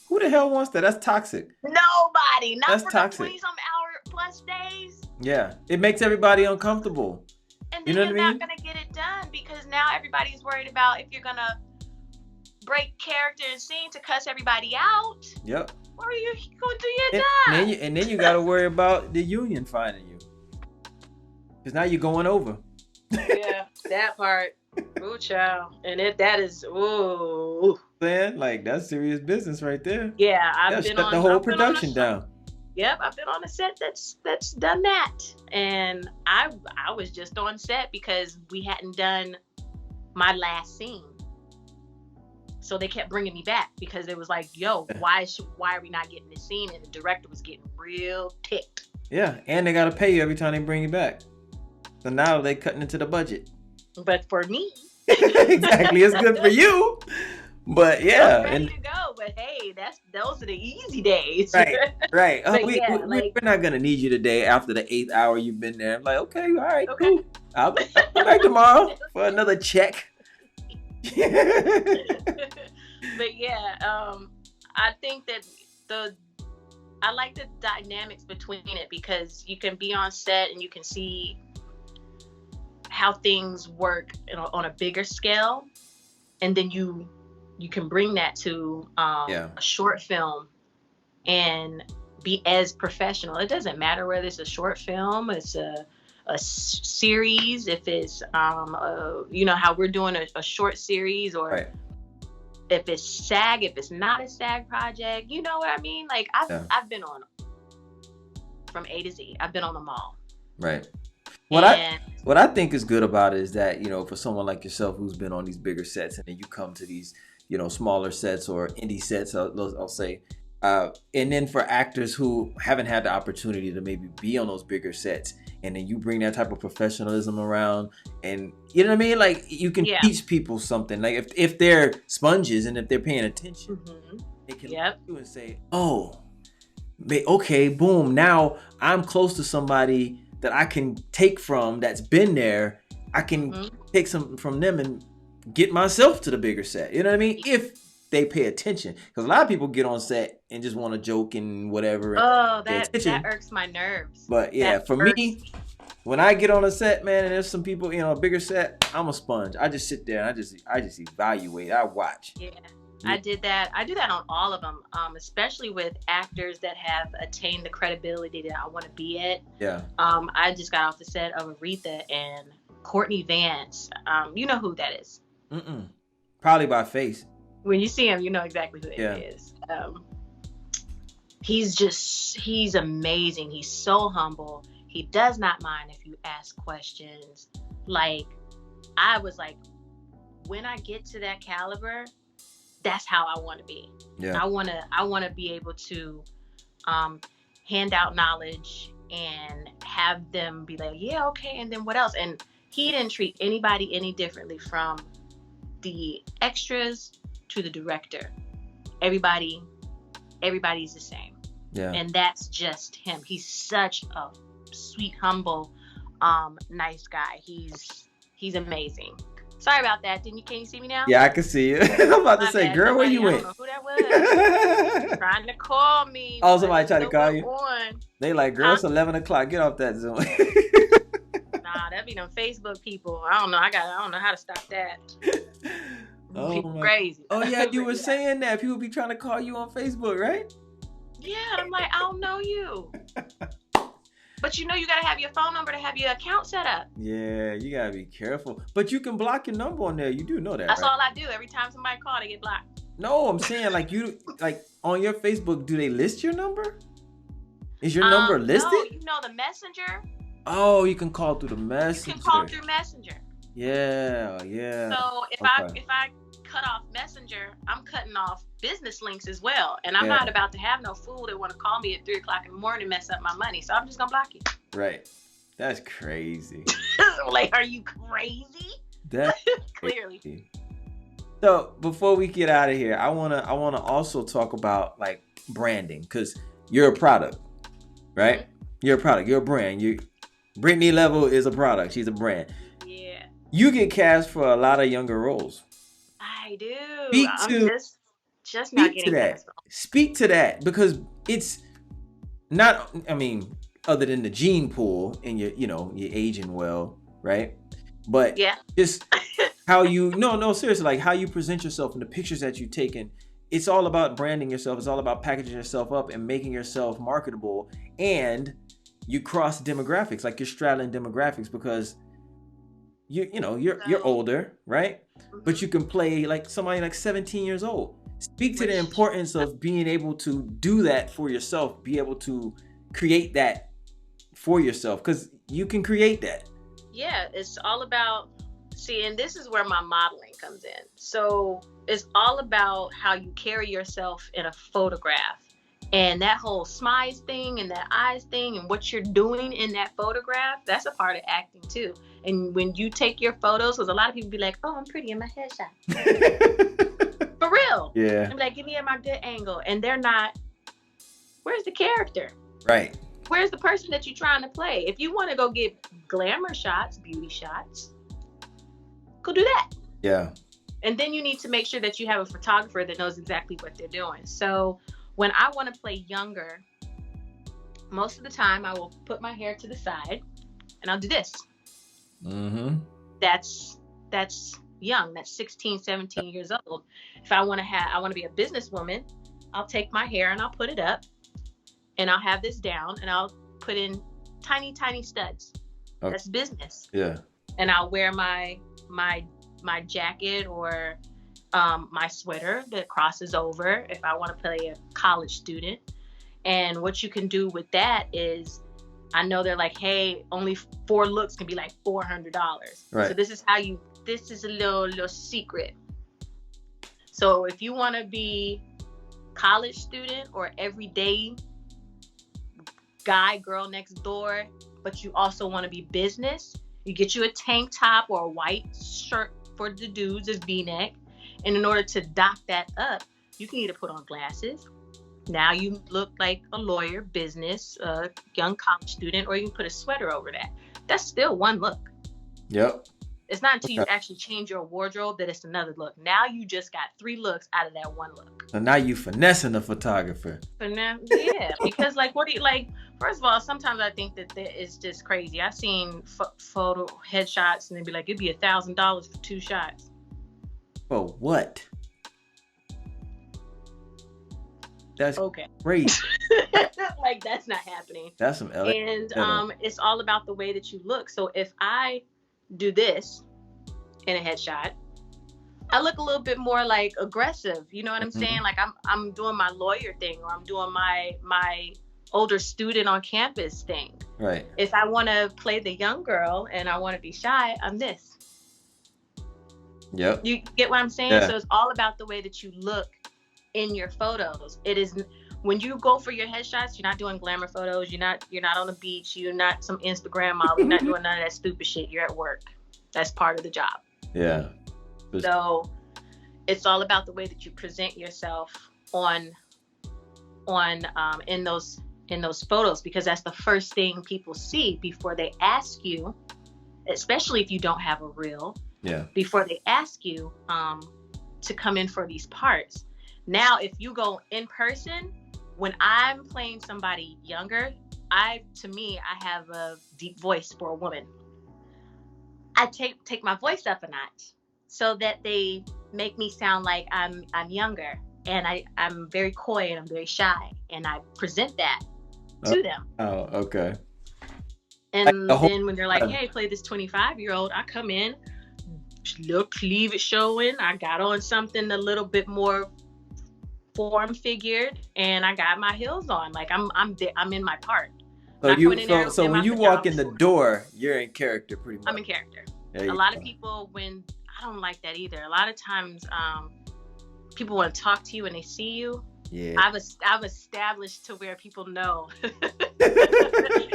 Who the hell wants that? That's toxic. Nobody. Not for 20-some hour plus days. Yeah. It makes everybody uncomfortable. And You then know you're what I not mean? gonna get it done because now everybody's worried about if you're gonna break character and scene to cuss everybody out. Yep. Or are you gonna do your And job? then you got to worry about the union finding you, because now you're going over. Yeah, that part. Ooh, child. And if that is, ooh. Man, like that's serious business right there. Yeah, They'll shut the whole production down. Yep, I've been on a set that's done that, and I was just on set because we hadn't done my last scene, so they kept bringing me back because it was like, yo, why are we not getting this scene? And the director was getting real ticked. Yeah, and they gotta pay you every time they bring you back. So now they cutting into the budget. But for me, exactly, it's good for you. But yeah, I'm ready to go. But hey, those are the easy days. Right. We're not gonna need you today after the 8th hour you've been there. I'm like, okay, all right, cool. I'll be back tomorrow for another check. But yeah, I think that I like the dynamics between it because you can be on set and you can see how things work on a bigger scale, and then you can bring that to a short film and be as professional. It doesn't matter whether it's a short film, it's a series, if it's how we're doing a short series, or if it's SAG, if it's not a SAG project, you know what I mean? Like I've been on from A to Z. I've been on them all. Right. What I think is good about it is that, for someone like yourself who's been on these bigger sets and then you come to these, smaller sets or indie sets, I'll say, and then for actors who haven't had the opportunity to maybe be on those bigger sets, and then you bring that type of professionalism around, and you know what I mean? Like you can teach people something. Like if they're sponges and if they're paying attention, they can look at you and say, oh, okay, boom, now I'm close to somebody that I can take from that's been there. I can take something from them and get myself to the bigger set. You know what I mean? If they pay attention. Because a lot of people get on set and just want to joke and whatever. Oh, that irks my nerves. But yeah, me, when I get on a set, man, and there's some people, a bigger set, I'm a sponge. I just sit there and I just evaluate. I watch. Yeah. I did that. I do that on all of them, especially with actors that have attained the credibility that I want to be at. Yeah. I just got off the set of Aretha and Courtney Vance. You know who that is? Probably by face. When you see him, you know exactly who it is. He's amazing. He's so humble. He does not mind if you ask questions. Like, I was like, when I get to that caliber, that's how I want to be. Yeah. I want to be able to hand out knowledge and have them be like, yeah, okay, and then what else? And he didn't treat anybody any differently, from the extras to the director. Everybody's the same. Yeah. And that's just him. He's such a sweet, humble, nice guy. He's amazing. Sorry about that. Can you see me now? Yeah, I can see you. I'm about to say, girl, where you went? I don't know who that was. Trying to call me. Oh, somebody tried to call you? They like, girl, it's 11 o'clock. Get off that Zoom. Nah, that be them Facebook people. I don't know. I don't know how to stop that. People crazy. Oh, yeah, you were saying that. People be trying to call you on Facebook, right? Yeah, I'm like, I don't know you. But you gotta have your phone number to have your account set up. Yeah, you gotta be careful. But you can block your number on there. You do know that, That's right? all I do. Every time somebody calls, they get blocked. No, I'm saying like on your Facebook, do they list your number? Is your number listed? No, the messenger. Oh, you can call through the messenger. You can call through messenger. Yeah. So if I cut off messenger, I'm cutting off business links as well, and I'm not about to have no fool that want to call me at 3:00 in the morning and mess up my money, so I'm just gonna block you. Right. That's crazy. Like, are you crazy? That's clearly crazy. So before we get out of here, I wanna also talk about like branding, because you're a product, right? You're a product, you're a brand. Brittney Level is a product, she's a brand. Yeah. You get cast for a lot of younger roles. I do. I'm just not getting cast. Speak to that, because it's not, I mean, other than the gene pool and you're aging well, right? but Yeah. just how you no seriously, like how you present yourself and the pictures that you've taken. It's all about branding yourself. It's all about packaging yourself up and making yourself marketable. And you cross demographics, like you're straddling demographics, because you're older, right? Mm-hmm. But you can play like somebody like 17 years old. Speak to the importance of being able to do that for yourself, be able to create that for yourself, because you can create that. Yeah, it's all about, and this is where my modeling comes in. So it's all about how you carry yourself in a photograph. And that whole smiles thing and that eyes thing and what you're doing in that photograph, that's a part of acting too. And when you take your photos, because a lot of people be like, oh, I'm pretty in my headshot. For real. Yeah. I'm like, give me my good angle. And they're not, where's the character? Right. Where's the person that you're trying to play? If you want to go get glamour shots, beauty shots, go do that. Yeah. And then you need to make sure that you have a photographer that knows exactly what they're doing. So when I want to play younger, most of the time I will put my hair to the side and I'll do this. Mm-hmm. That's young. That's 16, 17 years old. If I want to be a businesswoman, I'll take my hair and I'll put it up and I'll have this down and I'll put in tiny, tiny studs. Okay. That's business. Yeah. And I'll wear my jacket or my sweater that crosses over if I want to play a college student. And what you can do with that is, I know they're like, hey, only 4 looks can be like $400. Right. So this is a little secret. So if you want to be college student or everyday guy, girl next door, but you also want to be business, you get you a tank top or a white shirt for the dudes, is V-neck. And in order to dock that up, you can either put on glasses. Now you look like a lawyer, business, young college student, or you can put a sweater over that. That's still one look. Yep. It's not until you actually change your wardrobe that it's another look. Now you just got 3 looks out of that one look. So now you finessing the photographer. Yeah, because like, what do you like? First of all, sometimes I think that it's just crazy. I've seen photo headshots and they'd be like, it'd be $1,000 for 2 shots. For what? That's okay. Great. Like, that's not happening. That's some LA. And it's all about the way that you look. So if I do this in a headshot, I look a little bit more like aggressive. You know what I'm saying? Like I'm doing my lawyer thing, or I'm doing my older student on campus thing. Right. If I want to play the young girl and I want to be shy, I'm this. Yep. You get what I'm saying? Yeah. So it's all about the way that you look in your photos. It is, when you go for your headshots, you're not doing glamour photos. You're not on the beach. You're not some Instagram model. You're not doing none of that stupid shit. You're at work. That's part of the job. Yeah. So it's all about the way that you present yourself in those photos, because that's the first thing people see before they ask you, especially if you don't have a reel. Yeah. Before they ask you to come in for these parts. Now, if you go in person, when I'm playing somebody younger, I have a deep voice for a woman. I take my voice up a notch so that they make me sound like I'm younger, and I'm very coy and I'm very shy, and I present that to them. Oh, okay. And then when they're like, hey, play this 25-year-old, I come in, little cleavage showing. I got on something a little bit more form figured, and I got my heels on. Like I'm in my part. So when you walk in the door, you're in character pretty much. I'm in character. A lot of people, when I don't like that either. A lot of times, people want to talk to you when they see you. Yeah. I've established to where people know.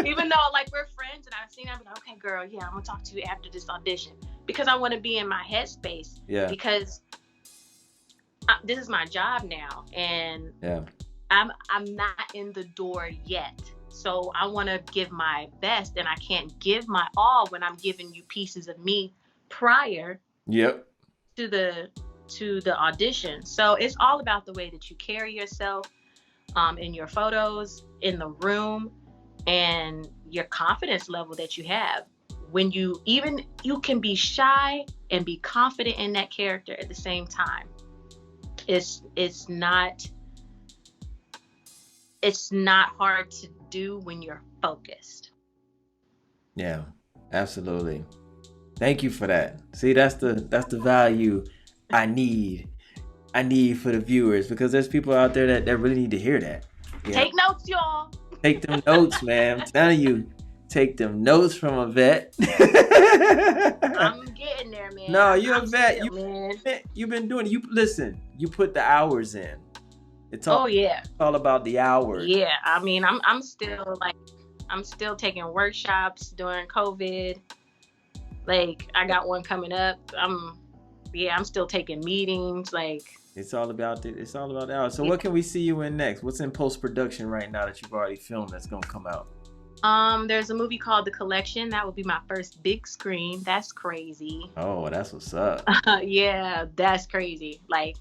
Even though like we're friends and I've seen them, like, okay, girl, yeah, I'm gonna talk to you after this audition, because I want to be in my headspace. Yeah. Because this is my job now, and yeah, I'm not in the door yet. So I want to give my best, and I can't give my all when I'm giving you pieces of me prior. Yep. To the audition. So it's all about the way that you carry yourself in your photos, in the room, and your confidence level that you have when you can be shy and be confident in that character at the same time. It's not hard to do when you're focused. Yeah, absolutely. Thank you for that. See, that's the value I need for the viewers, because there's people out there that really need to hear that. Take notes, y'all. Take them notes, man. I'm telling you, take them notes from a vet. I'm getting there, man. No, you're a vet. Man. You've been doing it. Listen, you put the hours in. It's all about the hours. Yeah, I mean, I'm still taking workshops during COVID. Like, I got one coming up. I'm still taking meetings. Like, it's all about the hours. So what can we see you in next? What's in post-production right now that you've already filmed that's gonna come out? There's a movie called The Collection. That would be my first big screen. That's crazy. Oh, that's what's up. Yeah, that's crazy. Like,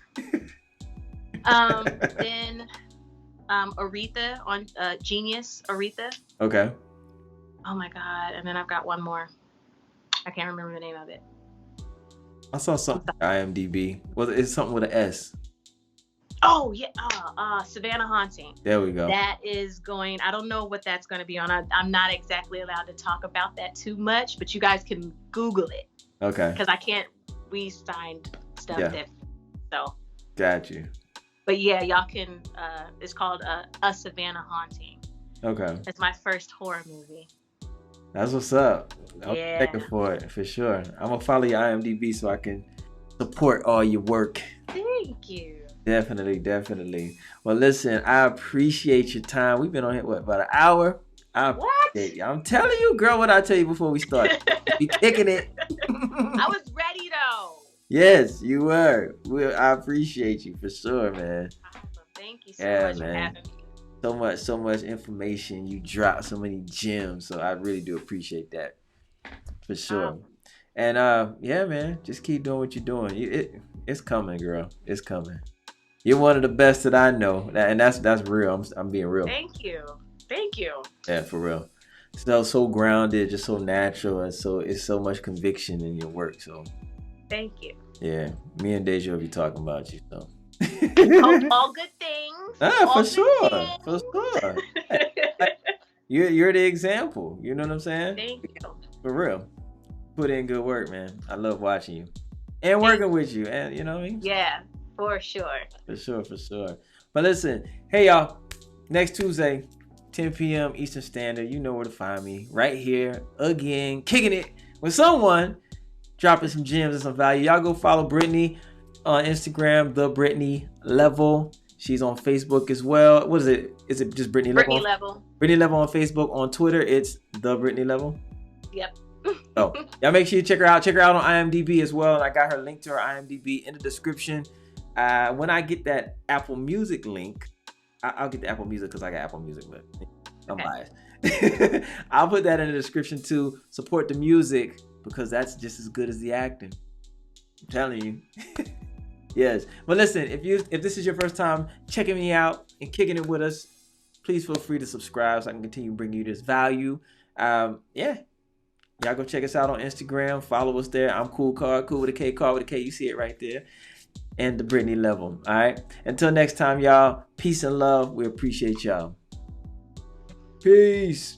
then Aretha on Genius Aretha. Okay. Oh my God. And then I've got one more. I can't remember the name of it. I saw something on IMDb. Well, it's something with an S. Oh yeah, Savannah Haunting. There we go. That is going. I don't know what that's going to be on. I'm not exactly allowed to talk about that too much, but you guys can Google it. Okay. Because I can't. We signed stuff that. So. Got you. But yeah, y'all can. It's called A Savannah Haunting. Okay. It's my first horror movie. That's what's up. I'm Yeah. checking for it for sure. I'm gonna follow your IMDb so I can support all your work. Thank you. Definitely. Well, listen, I appreciate your time. We've been on here about an hour. I'm telling you, girl, what I tell you before we start. Be kicking it. I was ready though. Yes, you were. I appreciate you for sure, man. Awesome. Thank you so much for having me. So much information. You dropped so many gems, so I really do appreciate that for sure. And yeah, man, just keep doing what you're doing. It's coming, girl. It's coming. You're one of the best that I know, and that's real. I'm being real. Thank you. Yeah, for real. So grounded, just so natural, and it's so much conviction in your work. So thank you. Yeah, me and Deja will be talking about you. So all good things. For sure. You're the example. You know what I'm saying? Thank you. For real. Put in good work, man. I love watching you and working with you, and you know what I mean? Yeah, for sure. For sure. But listen, hey y'all, next Tuesday, 10 p.m. Eastern Standard, you know where to find me. Right here, again, kicking it with someone, dropping some gems and some value. Y'all go follow Brittney on Instagram, the Brittney Level. She's on Facebook as well. What is it? Is it just Brittney Level? Brittney Level. Brittney Level on Facebook. On Twitter, it's the Brittney Level. Yep. So y'all make sure you check her out. Check her out on IMDb as well. And I got her link to her IMDb in the description. When I get that Apple Music link, I'll get the Apple Music because I got Apple Music, but I'm biased. I'll put that in the description too. Support the music because that's just as good as the acting. I'm telling you. Yes. But listen, if this is your first time checking me out and kicking it with us, please feel free to subscribe so I can continue bringing you this value. Yeah. Y'all go check us out on Instagram. Follow us there. I'm KoolKard, cool with a K, card with a K. You see it right there. And the Brittney Level. All right. Until next time, y'all. Peace and love. We appreciate y'all. Peace.